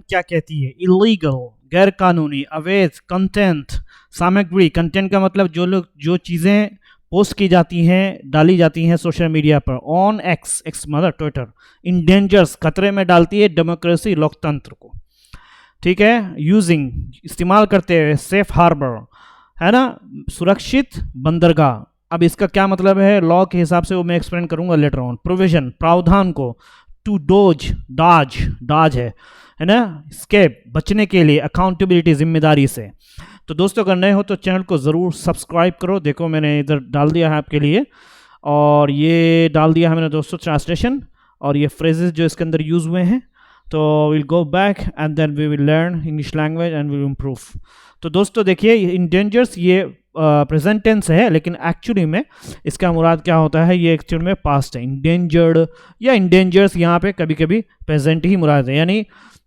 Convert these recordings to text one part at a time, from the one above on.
क्या कहती है? इलीगल, गैर कानूनी, अवैध, कंटेंट, सामग्री। कंटेंट का मतलब जो चीज़ें पोस्ट की जाती हैं, डाली जाती हैं सोशल मीडिया पर, ऑन एक्स, एक्स मतलब ट्विटर, इंडेंजर्स, खतरे में डालती है डेमोक्रेसी, लोकतंत्र को। ठीक है, यूजिंग, इस्तेमाल करते हुए, सेफ हार्बर है ना, सुरक्षित बंदरगाह। अब इसका क्या मतलब है लॉ के हिसाब से वो मैं एक्सप्लेन करूंगा लेटर ऑन। प्रोविजन, प्रावधान को, टू डोज, डाज है ना, स्केप, बचने के लिए, अकाउंटेबिलिटी, जिम्मेदारी से। तो दोस्तों अगर नए हो तो चैनल को ज़रूर सब्सक्राइब करो। देखो मैंने इधर डाल दिया है आपके लिए, और ये डाल दिया है मैंने दोस्तों ट्रांसलेशन और ये फ्रेजेस जो इसके अंदर यूज़ हुए हैं। तो will go back and then we will learn English language and will improve. तो दोस्तों देखिए इंडेंजर्स ये प्रेजेंट टेंस है, लेकिन एक्चुअली में इसका मुराद क्या होता है, ये एक्चुअल में पास्ट है। इंडेंजर्ड या इंडेंजर्स यहाँ पे कभी कभी प्रेजेंट ही मुराद है,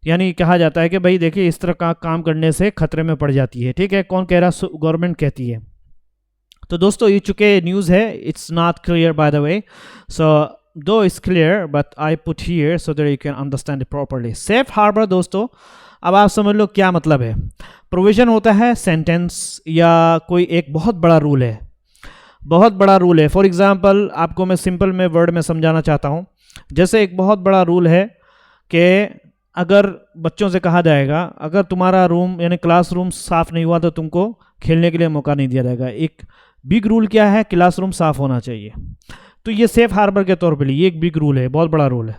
यानी कहा जाता है कि भाई देखिए इस तरह का काम करने से खतरे में पड़ जाती है। ठीक है, कौन कह रहा? गवर्नमेंट कहती है। तो दोस्तों ये चुके न्यूज़ है, it's not clear by the way, so though it's clear but I put here so that you can understand it properly. Safe harbour दोस्तों अब आप समझ लो क्या मतलब है। प्रोविजन होता है सेंटेंस या कोई एक बहुत बड़ा रूल है, बहुत बड़ा रूल है। फॉर एग्जांपल आपको मैं सिंपल में वर्ड में समझाना चाहता हूँ। जैसे एक बहुत बड़ा रूल है कि अगर बच्चों से कहा जाएगा अगर तुम्हारा रूम यानी क्लासरूम साफ़ नहीं हुआ तो तुमको खेलने के लिए मौका नहीं दिया जाएगा। एक बिग रूल क्या है? क्लासरूम साफ़ होना चाहिए। तो ये सेफ हार्बर के तौर पे लिए एक बिग रूल है, बहुत बड़ा रूल है।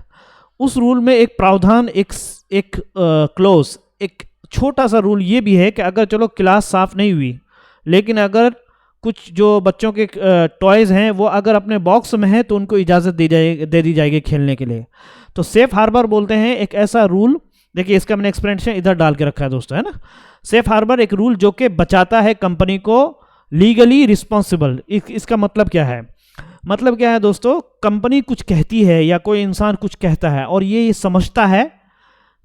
उस रूल में एक प्रावधान, एक क्लोज, एक छोटा सा रूल ये भी है कि अगर चलो क्लास साफ़ नहीं हुई, लेकिन अगर कुछ जो बच्चों के टॉयज़ हैं वो अगर अपने बॉक्स में है तो उनको इजाज़त दे दी जाएगी खेलने के लिए। तो सेफ हार्बर बोलते हैं एक ऐसा रूल। देखिए इसका मैंने एक्सप्लेनेशन इधर डाल के रखा है दोस्तों, है ना। सेफ हार्बर एक रूल जो कि बचाता है कंपनी को लीगली रिस्पॉन्सिबल। इसका मतलब क्या है? मतलब क्या है दोस्तों, कंपनी कुछ कहती है या कोई इंसान कुछ कहता है और ये समझता है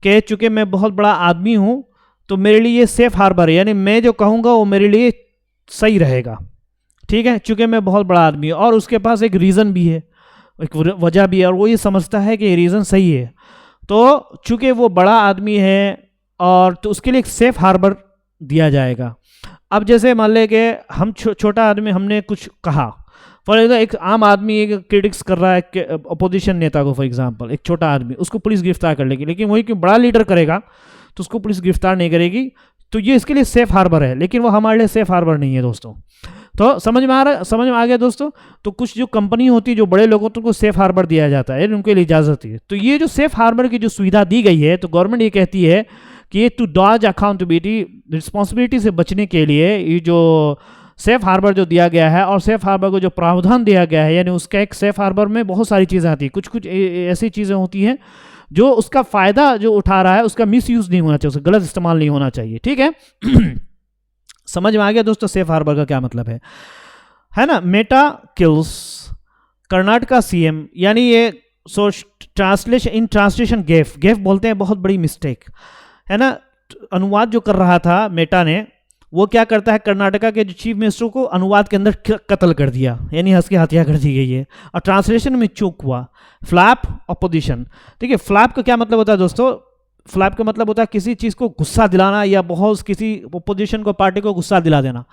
कि चूंकि मैं बहुत बड़ा आदमी हूँ तो मेरे लिए ये सेफ हार्बर है, यानी मैं जो कहूँगा वो मेरे लिए सही रहेगा। ठीक है, चूंकि मैं बहुत बड़ा आदमी हूँ और उसके पास एक रीज़न भी है, एक वजह भी है, और वो ये समझता है कि ये रीज़न सही है। तो चूंकि वो बड़ा आदमी है और तो उसके लिए एक सेफ हार्बर दिया जाएगा। अब जैसे मान ले कि हम छोटा आदमी हमने कुछ कहा, फॉर एग्जाम्पल एक आम आदमी एक क्रिटिक्स कर रहा है अपोजिशन नेता को, फॉर एग्जांपल एक छोटा आदमी, उसको पुलिस गिरफ्तार कर लेगी, लेकिन वही कोई बड़ा लीडर करेगा तो उसको पुलिस गिरफ्तार नहीं करेगी। तो ये इसके लिए सेफ हार्बर है, लेकिन वो हमारे लिए सेफ हार्बर नहीं है दोस्तों। तो समझ में आ गया दोस्तों। तो कुछ जो कंपनी होती है, जो बड़े लोग होते हैं, उनको सेफ हार्बर दिया जाता है, उनके लिए इजाज़त है। तो ये जो सेफ हार्बर की जो सुविधा दी गई है, तो गवर्नमेंट ये कहती है कि ये टू डॉज अकाउंटेबिलिटी, रिस्पॉन्सिबिलिटी से बचने के लिए ये जो सेफ हार्बर जो दिया गया है और सेफ हार्बर को जो प्रावधान दिया गया है, यानी उसका एक सेफ हार्बर में बहुत सारी चीज़ें आती हैं। कुछ ऐसी चीज़ें होती हैं जो उसका फ़ायदा जो उठा रहा है उसका मिसयूज़ नहीं होना चाहिए, उसका गलत इस्तेमाल नहीं होना चाहिए। ठीक है समझ में आ गया दोस्तों सेफ हार्बर का क्या मतलब है ना। मेटा किल्स कर्नाटका सीएम, यानी ये ट्रांसलेशन गेफ बोलते हैं, बहुत बड़ी मिस्टेक है ना। अनुवाद जो कर रहा था मेटा ने, वो क्या करता है, कर्नाटका के जो चीफ मिनिस्टर को अनुवाद के अंदर कत्ल कर दिया, यानी हंस के हत्या कर दी गई है, और ट्रांसलेशन में चूक हुआ। फ्लैप अपोजिशन, देखिए फ्लैप का क्या मतलब होता है दोस्तों? फ्लैप का मतलब होता है किसी चीज़ को गुस्सा दिलाना या बहुत किसी अपोजिशन को, पार्टी को गुस्सा दिला देना,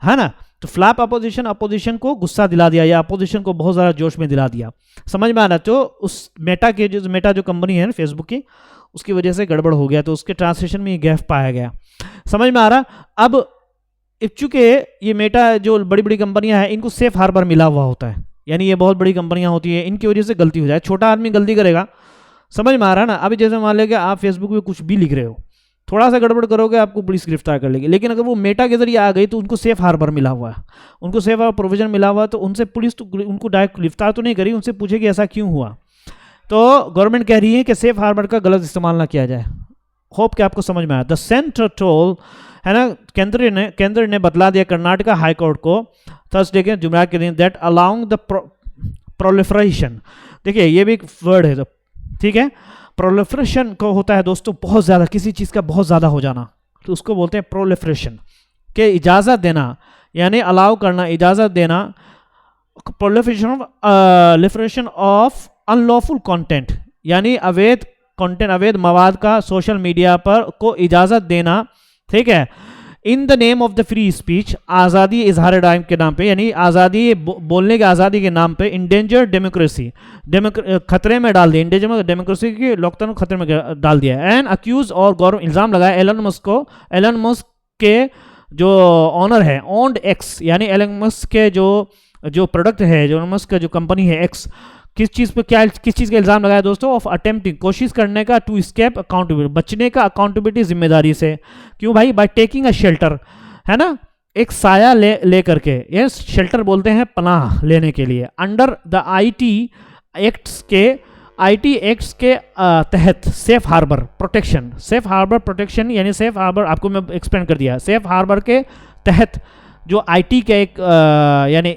है ना। तो फ्लैप अपोजिशन को गुस्सा दिला दिया या अपोजिशन को बहुत ज़्यादा जोश में दिला दिया। समझ में आ रहा? तो उस मेटा जो कंपनी है फेसबुक की, उसकी वजह से गड़बड़ हो गया, तो उसके ट्रांसलेशन में ये गैफ पाया गया। समझ में आ रहा? अब चूंकि ये मेटा जो बड़ी बड़ी कंपनियां हैं, इनको सेफ हार्बर मिला हुआ होता है, यानी ये बहुत बड़ी कंपनियां होती है, इनकी वजह से गलती हो जाए, छोटा आदमी गलती करेगा। समझ में आ रहा है ना। अभी जैसे मान लें कि आप फेसबुक पे कुछ भी लिख रहे हो, थोड़ा सा गड़बड़ करोगे आपको पुलिस गिरफ्तार कर लेगी, लेकिन अगर वो मेटा के जरिए आ गई तो उनको सेफ हार्बर मिला हुआ है, उनको सेफ हार्बर प्रोविजन मिला हुआ है, तो उनसे पुलिस तो उनको डायरेक्ट गिरफ्तार तो नहीं करी, उनसे पूछेगी ऐसा क्यों हुआ। तो गवर्नमेंट कह रही है कि सेफ हार्बर का गलत इस्तेमाल ना किया जाए। होप कि आपको समझ में आया। द सेंटर टोल, है ना, केंद्र ने बतला दिया कर्नाटका हाई कोर्ट को थर्सडे के जुमेरात के दिन दैट अलाउंग द प्रोलिफरेशन, देखिए ये भी एक वर्ड है, ठीक है। प्रोलिफरेशन को होता है दोस्तों बहुत ज़्यादा, किसी चीज़ का बहुत ज़्यादा हो जाना, तो उसको बोलते हैं प्रोलिफरेशन। के इजाज़त देना यानी अलाउ करना, इजाज़त देना। प्रोलिफरेशन ऑफ अनलॉफुल कंटेंट, यानी अवैध कंटेंट, अवैध मवाद का सोशल मीडिया पर को इजाजत देना, ठीक है, in the name of the free speech, आज़ादी इजहार राय के नाम पे, यानी आज़ादी बोलने की आज़ादी के नाम पे, इंडेंजर डेमोक्रेसी, खतरे में डाल दिया, इंडेंजर डेमोक्रेसी की लोकतंत्र खतरे में डाल दिया, एंड अक्यूज और गौरव इल्ज़ाम लगाया एलन मस्क को, एलन मस्क के जो ऑनर है, ओन्ड एक्स, यानी एलन मस्क के जो प्रोडक्ट है, जो एलन मस्क का जो कंपनी है एक्स, किस चीज़ पे क्या, किस चीज़ का इल्ज़ाम लगाया दोस्तों, ऑफ अटेम्प्टिंग, कोशिश करने का, टू स्केप अकाउंटेबिलिटी, बचने का अकाउंटेबिलिटी जिम्मेदारी से। क्यों भाई, बाय टेकिंग अ शेल्टर, है ना, एक साया ले करके, ये शेल्टर बोलते हैं पनाह लेने के लिए, अंडर द आईटी एक्ट्स के तहत safe harbour protection, safe harbour protection यानी सेफ हार्बर, आपको मैं एक्सप्लेन कर दिया, सेफ हार्बर के तहत जो आईटी का एक यानी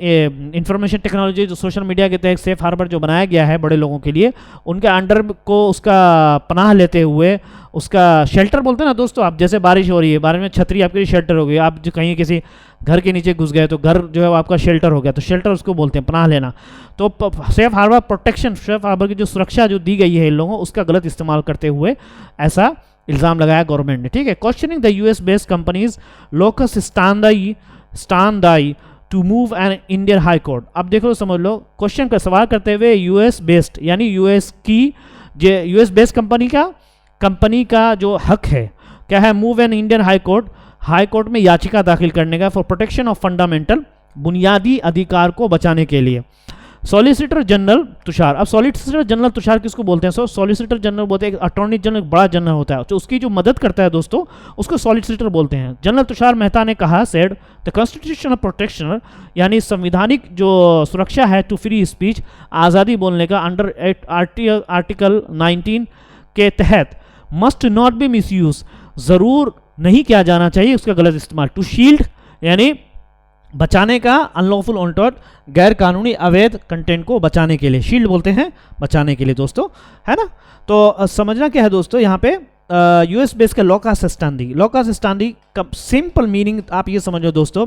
इंफॉर्मेशन टेक्नोलॉजी, जो सोशल मीडिया के तहत सेफ हार्बर जो बनाया गया है बड़े लोगों के लिए, उनके अंडर को उसका पनाह लेते हुए, उसका शेल्टर बोलते हैं ना दोस्तों, आप जैसे बारिश हो रही है, बारिश में छतरी आपके लिए शेल्टर हो गई, आप जो कहीं किसी घर के नीचे घुस गए तो घर जो है वो आपका शेल्टर हो गया, तो शेल्टर उसको बोलते हैं, पनाह लेना। तो safe harbour protection, safe harbour की जो सुरक्षा जो दी गई है इन लोगों, उसका गलत इस्तेमाल करते हुए ऐसा इल्ज़ाम लगाया गवर्नमेंट ने, ठीक है। Questioning the US based companies locus standi to move an Indian high court. अब देखो समझ लो, क्वेश्चन का सवाल करते हुए यूएस बेस्ड यानी यूएस बेस्ड कंपनी का जो हक है क्या है, move an Indian high court में याचिका दाखिल करने का, फॉर प्रोटेक्शन ऑफ फंडामेंटल, बुनियादी अधिकार को बचाने के लिए। सॉलिसिटर जनरल तुषार, अब सॉलिसिटर जनरल तुषार किसको बोलते हैं? सॉलिसिटर जनरल बोलते हैं, अटॉर्नी जनरल एक बड़ा जनरल होता है, तो उसकी जो मदद करता है दोस्तों, उसको सॉलिसिटर बोलते हैं। जनरल तुषार मेहता ने कहा, सेड द कॉन्स्टिट्यूशनल प्रोटेक्शन, यानी संविधानिक जो सुरक्षा है टू फ्री स्पीच, आज़ादी बोलने का, अंडर आर्टिकल 19 के तहत मस्ट नॉट बी मिसयूज, ज़रूर नहीं किया जाना चाहिए उसका गलत इस्तेमाल, टू शील्ड यानी बचाने का, अनलॉफुल ऑनटॉट, गैर कानूनी अवैध कंटेंट को बचाने के लिए, शील्ड बोलते हैं बचाने के लिए दोस्तों, है ना। तो समझना क्या है दोस्तों, यहाँ पे यूएस बेस का लॉकस स्टैंडी का सिंपल मीनिंग आप ये समझो दोस्तों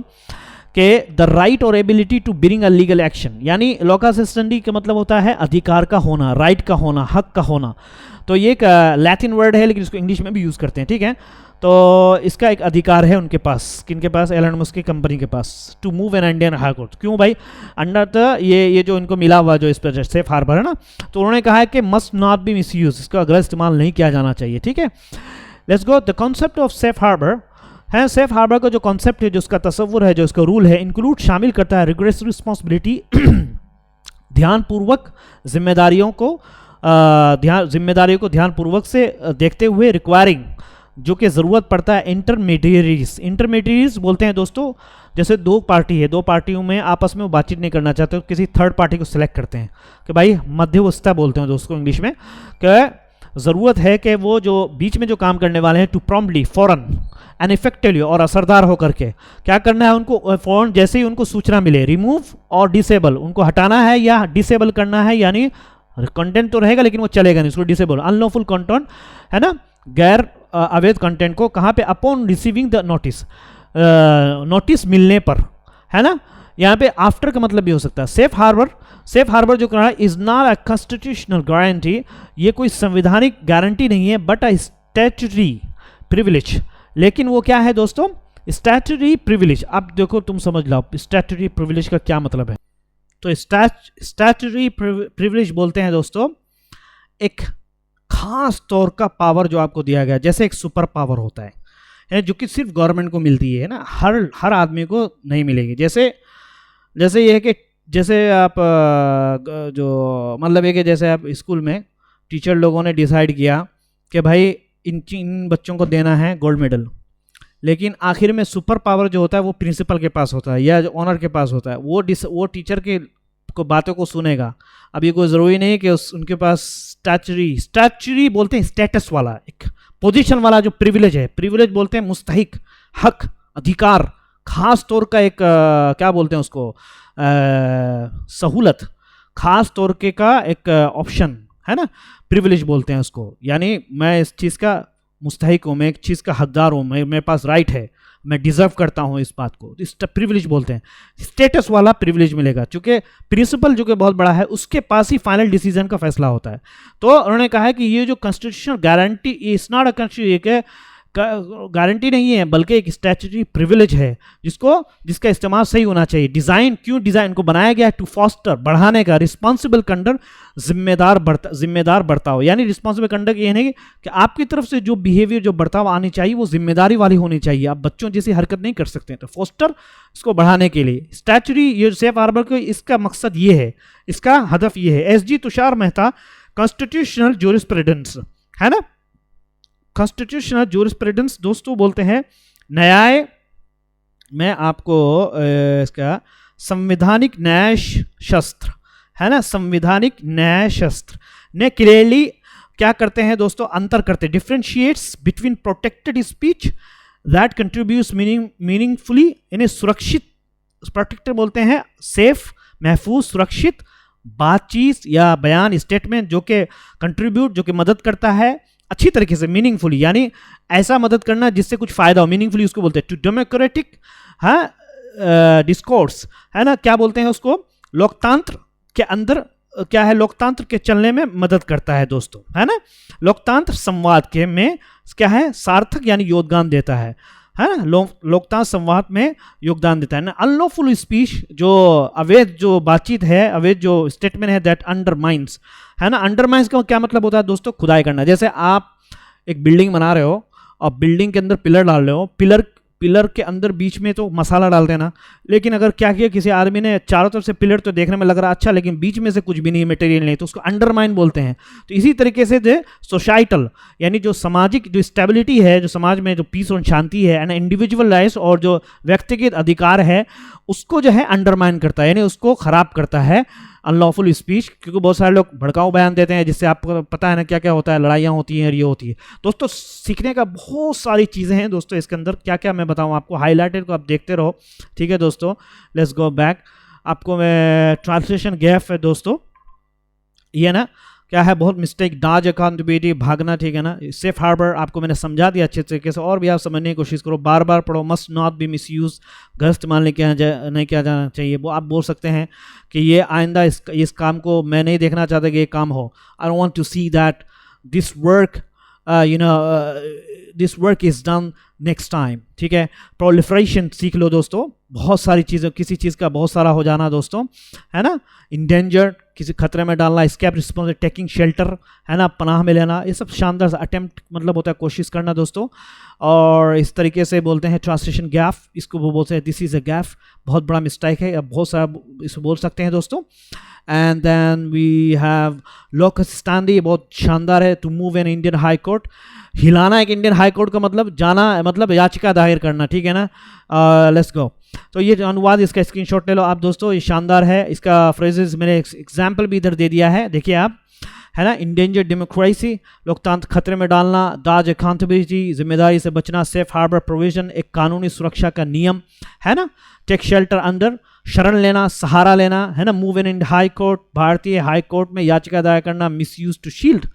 कि द राइट और ability to bring a legal action, यानी लॉकस स्टैंडी का मतलब होता है अधिकार का होना, राइट का होना, हक का होना। तो ये एक लैटिन वर्ड है, लेकिन इसको इंग्लिश में भी यूज़ करते हैं, ठीक है। तो इसका एक अधिकार है उनके पास, किनके पास? एलन मस्क की कंपनी के पास, to move an Indian high court. क्यों भाई? अंडर द ये जो इनको मिला हुआ जो इस पर सेफ हार्बर है ना, तो उन्होंने कहा है कि must not be misuse, इसका गलत इस्तेमाल नहीं किया जाना चाहिए, ठीक है। Let's go, the concept of safe harbour है, सेफ हार्बर का जो कॉन्सेप्ट है, जो उसका तस्वुर है, जो उसका रूल है, इंक्लूड शामिल करता है रिग्रेसिव रिस्पॉन्सिबिलिटी, ध्यानपूर्वक जिम्मेदारियों को ध्यानपूर्वक से देखते हुए, रिक्वायरिंग जो कि ज़रूरत पड़ता है इंटरमीडियरीज बोलते हैं दोस्तों, जैसे दो पार्टी है, दो पार्टियों में आपस में वो बातचीत नहीं करना चाहते तो किसी थर्ड पार्टी को सिलेक्ट करते हैं कि भाई मध्यवस्था बोलते हैं दोस्तों इंग्लिश में, कि ज़रूरत है कि वो जो बीच में जो काम करने वाले हैं, टू प्रॉम्प्टली, फौरन एंड इफेक्टिवली, और असरदार होकर के क्या करना है उनको, फौरन जैसे ही उनको सूचना मिले, रिमूव और डिसेबल, उनको हटाना है या डिसेबल करना है, यानी कंटेंट तो रहेगा लेकिन वो चलेगा नहीं, उसको डिसेबल, अनलॉफुल कंटेंट है ना, गैर अवैध कंटेंट को, कहाँ पे? अपॉन रिसीविंग द नोटिस मिलने पर, है ना। यहाँ पे आफ्टर का मतलब भी हो सकता है। सेफ हार्बर जो कहा is not a constitutional guarantee, ये कोई संवैधानिक गारंटी नहीं है, बट अ स्टैट्यूटरी प्रिविलेज, लेकिन वो क्या है दोस्तों? Statutory privilege. अब देखो तुम समझ लो स्टैट्यूटरी प्रिविलेज का क्या मतलब है। तो स्टैट्यूटरी प्रिविलेज बोलते हैं दोस्तों एक खास तौर का पावर जो आपको दिया गया, जैसे एक सुपर पावर होता है जो कि सिर्फ गवर्नमेंट को मिलती है ना, हर आदमी को नहीं मिलेगी। जैसे ये है कि जैसे आप जो मतलब है कि जैसे आप स्कूल में टीचर लोगों ने डिसाइड किया कि भाई इन बच्चों को देना है गोल्ड मेडल, लेकिन आखिर में सुपर पावर जो होता है वो प्रिंसिपल के पास होता है या ऑनर के पास होता है, वो टीचर के को बातों को सुनेगा। अब ये कोई ज़रूरी नहीं है कि उनके पास स्टैचुरी बोलते हैं स्टेटस वाला, एक पोजीशन वाला जो प्रिविलेज है, प्रिविलेज बोलते हैं मुस्तहिक, हक, अधिकार, खास तौर का एक क्या बोलते हैं उसको, सहूलत, खास तौर के का एक ऑप्शन है ना, प्रिविलेज बोलते हैं उसको। यानी मैं इस चीज़ का मुस्तहिक हूँ, मैं एक चीज़ का हकदार हूँ, मेरे पास राइट है, मैं डिजर्व करता हूं इस बात को, इस प्रिविलेज बोलते हैं, स्टेटस वाला प्रिविलेज मिलेगा, क्योंकि प्रिंसिपल जो कि बहुत बड़ा है उसके पास ही फाइनल डिसीजन का फैसला होता है। तो उन्होंने कहा है कि ये जो constitutional guarantee is not a constitution guarantee नहीं है, बल्कि एक स्टैट्यूटरी प्रिविलेज है जिसका इस्तेमाल सही होना चाहिए। डिजाइन को बनाया गया है टू फॉस्टर, बढ़ाने का, रिस्पॉन्सिबल कंडक्ट, जिम्मेदार बर्ताव। यानी रिस्पॉन्सिबल कंडक्ट ये नहीं कि आपकी तरफ से जो बिहेवियर, जो बर्ताव आनी चाहिए वो जिम्मेदारी वाली होनी चाहिए, आप बच्चों जैसी हरकत नहीं कर सकते। तो फॉस्टर इसको बढ़ाने के लिए स्टैट्यूटरी ये सेफ हार्बर को, इसका मकसद ये है, इसका हदफ ये है। SG Tushar Mehta, constitutional jurisprudence, है ना, कॉन्स्टिट्यूशनल ज्यूरिस्प्रूडेंस दोस्तों बोलते हैं न्याय, मैं आपको इसका संवैधानिक न्याय शस्त्र, है ना, संवैधानिक न्याय शस्त्र ने क्लियरली क्या करते हैं दोस्तों, अंतर करते हैं, differentiates between protected speech that contributes meaningfully, यानी सुरक्षित, प्रोटेक्टेड बोलते हैं सेफ, महफूज, सुरक्षित बातचीत या बयान, स्टेटमेंट जो कि कंट्रीब्यूट, जो कि मदद करता है अच्छी तरीके से, मीनिंगफुली, यानी ऐसा मदद करना जिससे कुछ फायदा हो, मीनिंगफुली उसको बोलते हैं। टू डेमोक्रेटिक, हाँ, डिस्कोर्स, है ना, क्या बोलते हैं उसको, लोकतंत्र के अंदर क्या है, लोकतंत्र के चलने में मदद करता है दोस्तों, है ना, लोकतंत्र संवाद के में क्या है, सार्थक यानी योगदान देता है ना, लोकतंत्र संवाद में योगदान देता है ना। अनलॉफुल स्पीच, जो अवैध जो बातचीत है, अवैध जो स्टेटमेंट है, दैट अंडरमाइंस, है ना, अंडरमाइंस का क्या मतलब होता है दोस्तों, खुदाई करना। जैसे आप एक बिल्डिंग बना रहे हो और बिल्डिंग के अंदर पिलर डाल रहे हो, पिलर के अंदर बीच में तो मसाला डाल देना, लेकिन अगर क्या किया किसी आदमी ने, चारों तरफ से पिलर तो देखने में लग रहा अच्छा, लेकिन बीच में से कुछ भी नहीं, मटेरियल नहीं, तो उसको अंडरमाइन बोलते हैं। तो इसी तरीके से जो सोसाइटल, यानी जो सामाजिक जो स्टेबिलिटी है, जो समाज में जो पीस और शांति है ना, इंडिविजुअल राइट्स और जो व्यक्तिगत अधिकार है, उसको जो है अंडरमाइन करता है, यानी उसको खराब करता है अनलॉफुल स्पीच। क्योंकि बहुत सारे लोग भड़काऊ बयान देते हैं, जिससे आपको पता है ना क्या क्या होता है, लड़ाइयाँ होती हैं, ये होती है। दोस्तों सीखने का बहुत सारी चीज़ें हैं दोस्तों इसके अंदर, क्या क्या मैं बताऊँ आपको, हाईलाइटेड को आप देखते रहो, ठीक है दोस्तों। लेट्स गो बैक, आपको मैं ट्रांसलेशन गैप है दोस्तों, ये ना क्या है, बहुत मिस्टेक, डाज अकाउंटेबिलिटी, भागना, ठीक है ना, सेफ हार्बर आपको मैंने समझा दिया अच्छे तरीके से, और भी आप समझने की कोशिश करो, बार बार पढ़ो। Must not be miss use, गलत इस्तेमाल नहीं किया जाना चाहिए। वो आप बोल सकते हैं कि ये आइंदा इस काम को मैं नहीं देखना चाहता कि ये काम हो, I want to see that this work this work is done next time, ठीक है। प्रोलिफरेशन सीख लो दोस्तों, बहुत सारी चीज़ें, किसी चीज़ का बहुत सारा हो जाना दोस्तों, है ना, इंडेंजर्ड, किसी खतरे में डालना, स्केप रिस्पॉन्स, टेकिंग शेल्टर, है ना, पनाह में लेना, ये सब शानदार अटेम्प्ट मतलब होता है कोशिश करना दोस्तों। और इस तरीके से बोलते हैं ट्रांसलेशन गैप, इसको वो बोलते हैं दिस इज़ अ गैप, बहुत बड़ा मिस्टेक है, अब बहुत सारा इसको बोल सकते हैं दोस्तों। And then we have locus standi, बहुत शानदार है, to move an Indian high court, हिलाना एक इंडियन हाई कोर्ट का मतलब जाना, मतलब याचिका दायर करना, ठीक है ना। लेट्स गो, तो ये अनुवाद, इसका स्क्रीनशॉट ले लो आप दोस्तों, ये शानदार है, इसका फ्रेजेस मैंने एग्जाम्पल भी इधर दे दिया है, देखिए आप, है ना। इंडेंजर्ड डेमोक्रेसी, लोकतंत्र खतरे में डालना, दाज अकाउंटेबिलिटी, जिम्मेदारी से बचना, सेफ हार्बर प्रोविजन, एक कानूनी सुरक्षा का नियम, है ना, टेक शेल्टर अंडर, शरण लेना, सहारा लेना, है ना, मूव इन हाई कोर्ट, भारतीय हाई कोर्ट में याचिका दायर करना, मिस यूज टू शील्ड,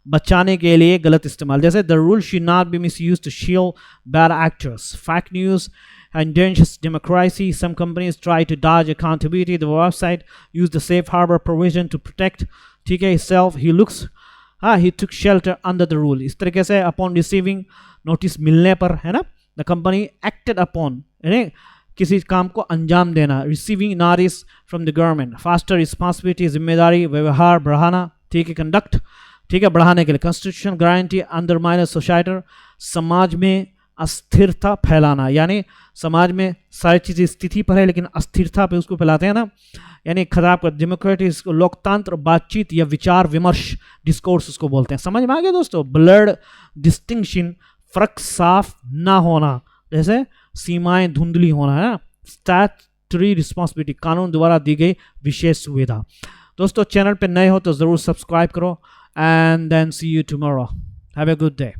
बचाने के लिए गलत इस्तेमाल, जैसे the rule should not be misuse to shield bad actors, fact news, endangers democracy. Some companies try to dodge accountability. The website used the safe harbor provision to protect TK itself. He took shelter under the rule. इस तरीके से upon receiving notice मिलने पर, है ना, the company acted upon, यानी किसी काम को अंजाम देना, receiving notice from the government, faster responsibility, जिम्मेदारी, व्यवहार बढ़ाना, ठीक है, conduct, ठीक है, बढ़ाने के लिए, constitutional guarantee, undermine society, समाज में अस्थिरता फैलाना, यानी समाज में सारी चीज़ें स्थिति पर है लेकिन अस्थिरता पे उसको फैलाते हैं ना, यानी खराब कर, डेमोक्रेटिक, लोकतंत्र, बातचीत या विचार विमर्श, डिस्कोर्स उसको बोलते हैं। समझ में आ गया दोस्तों। ब्लड डिस्टिंक्शन, फर्क साफ ना होना, जैसे सीमाएं धुंधली होना, है ना। स्टैट्यूटरी रिस्पॉन्सिबिलिटी, कानून द्वारा दी गई विशेष सुविधा। दोस्तों चैनल पे नए हो तो ज़रूर सब्सक्राइब करो, and then see you tomorrow, have a good day.